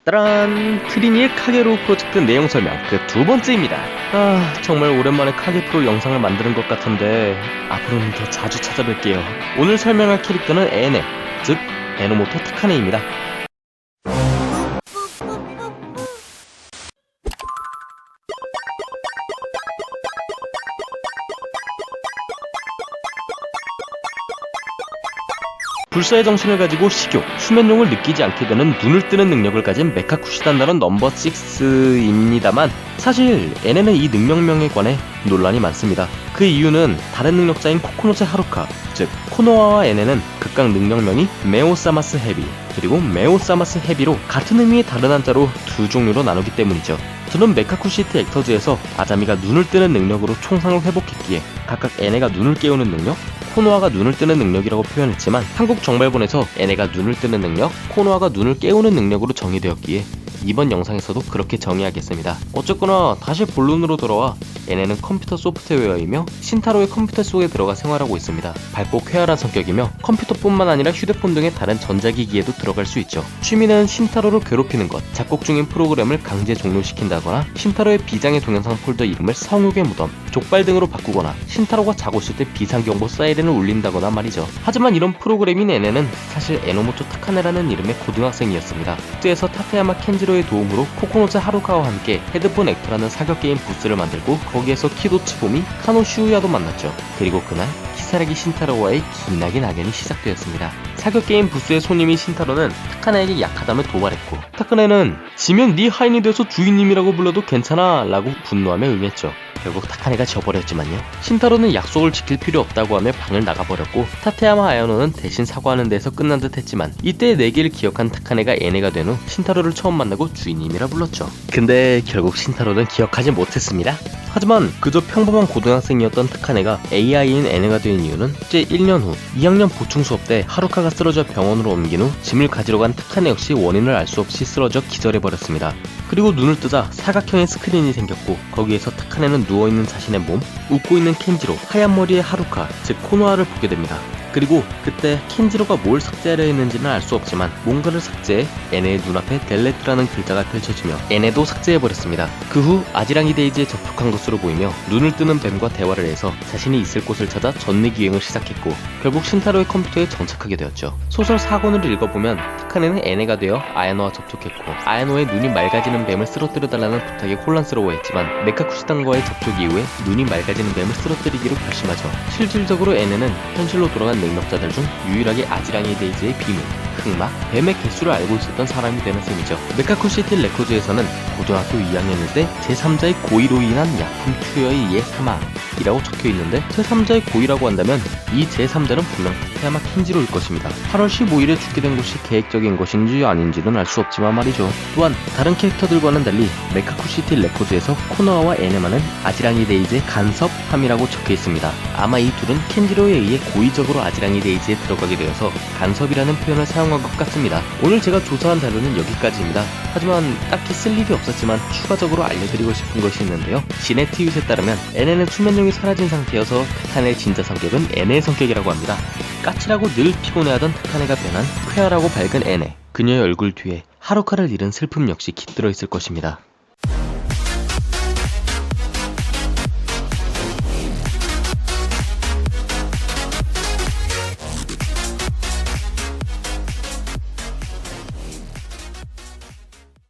따란! 트리니의 카게로 프로젝트 내용 설명 그 두 번째입니다. 정말 오랜만에 카게 프로 영상을 만드는 것 같은데 앞으로는 더 자주 찾아뵐게요. 오늘 설명할 캐릭터는 에네, 즉 에노모토 타카네입니다. 불사의 정신을 가지고 식욕, 수면용을 느끼지 않게 되는 눈을 뜨는 능력을 가진 메카 쿠시단다론 넘버 6입니다만 사실 에네는 이 능력명에 관해 논란이 많습니다. 그 이유는 다른 능력자인 코코노체 하루카, 즉 코노아와 에네는 각각 능력명이 메오사마스 헤비 그리고 메오사마스 헤비로 같은 의미의 다른 한자로 두 종류로 나누기 때문이죠. 저는 메카쿠시티 액터즈에서 아자미가 눈을 뜨는 능력으로 총상을 회복했기에 각각 에네가 눈을 깨우는 능력, 코노아가 눈을 뜨는 능력이라고 표현했지만 한국 정발본에서 에네가 눈을 뜨는 능력, 코노아가 눈을 깨우는 능력으로 정의되었기에 이번 영상에서도 그렇게 정의하겠습니다. 어쨌거나 다시 본론으로 돌아와 에네는 컴퓨터 소프트웨어이며 신타로의 컴퓨터 속에 들어가 생활하고 있습니다. 밝고 쾌활한 성격이며 컴퓨터뿐만 아니라 휴대폰 등의 다른 전자기기에도 들어갈 수 있죠. 취미는 신타로를 괴롭히는 것, 작곡 중인 프로그램을 강제 종료시킨다거나 신타로의 비장의 동영상 폴더 이름을 성욕의 무덤, 족발 등으로 바꾸거나 신타로가 자고 있을 때 비상경보 사이렌을 울린다거나 말이죠. 하지만 이런 프로그램인 에네는 사실 에노모토 타카네라는 이름의 고등학생이었습니다. 국제에서 타테야마 켄지로의 도움으로 코코노체 하루카와 함께 헤드폰 액터라는 사격 게임 부스를 만들고 거기에서 키도 치보미, 카노 슈우야도 만났죠. 그리고 그날 키사라기 신타로와의 기나긴 악연이 시작되었습니다. 사격 게임 부스의 손님인 신타로는 타카네에게 약하다며 도발했고 타카네는 지면 네 하인이 돼서 주인님이라고 불러도 괜찮아 라고 분노하며 응했죠. 결국 타카네가 져버렸지만요. 신타로는 약속을 지킬 필요 없다고 하며 방을 나가버렸고 타테야마 아야노는 대신 사과하는 데서 끝난 듯 했지만 이때의 내기를 기억한 타카네가 에네가 된 후 신타로를 처음 만나고 주인님이라 불렀죠. 근데 결국 신타로는 기억하지 못했습니다. 하지만 그저 평범한 고등학생이었던 타카네가 AI인 에네가 된 이유는 제 1년 후 2학년 보충 수업 때 하루카가 쓰러져 병원으로 옮긴 후 짐을 가지러 간 타카네 역시 원인을 알 수 없이 쓰러져 기절해버렸습니다. 그리고 눈을 뜨자 사각형의 스크린이 생겼고 거기에서 타카네는 누워있는 자신의 몸, 웃고 있는 켄지로, 하얀 머리의 하루카, 즉 코노아를 보게 됩니다. 그리고 그때 켄지로가 뭘 삭제하려 했는지는 알 수 없지만 뭔가를 삭제해 에네의 눈앞에 델레트라는 글자가 펼쳐지며 에네도 삭제해버렸습니다. 그 후 아지랑이 데이지에 접촉한 것으로 보이며 눈을 뜨는 뱀과 대화를 해서 자신이 있을 곳을 찾아 전리기행을 시작했고 결국 신타로의 컴퓨터에 정착하게 되었죠. 소설 4권을 읽어보면 타카네는 에네가 되어 아야노와 접촉했고 아야노의 눈이 맑아지는 뱀을 쓰러뜨려달라는 부탁에 혼란스러워했지만 메카쿠시단과의 접촉 이후에 눈이 맑아지는 뱀을 쓰러뜨리기로 결심하죠. 실질적으로 에네는 현실로 돌아간 능력자들 중 유일하게 아지랑이 데이지의 비밀, 흑막, 뱀의 개수를 알고 있었던 사람이 되는 셈이죠. 메카쿠시티 레코드에서는 고등학교 2학년일 때 제3자의 고의로 인한 약품 투여에 의해 사망이라고 적혀있는데 제3자의 고의라고 한다면 이 제3자는 분명 타케야마 켄지로일 것입니다. 8월 15일에 죽게 된 것이 계획적인 것인지 아닌지는 알 수 없지만 말이죠. 또한 다른 캐릭터들과는 달리 메카쿠시티 레코드에서 코노아와 에네마는 아지랑이 데이지의 간섭함이라고 적혀있습니다. 아마 이 둘은 켄지로에 의해 고의적으로 아지랑이 데이지에 들어가게 되어서 간섭이라는 표현을 사용한 것 같습니다. 오늘 제가 조사한 자료는 여기까지입니다. 하지만 딱히 쓸 일이 없었지만 추가적으로 알려드리고 싶은 것이 있는데요. 시네티윗에 따르면 에네는 수면용이 사라진 상태여서 타카네의 진짜 성격은 에네의 성격이라고 합니다. 까칠하고 늘 피곤해하던 타카네가 변한 쾌활하고 밝은 에네, 그녀의 얼굴 뒤에 하루카를 잃은 슬픔 역시 깃들어 있을 것입니다.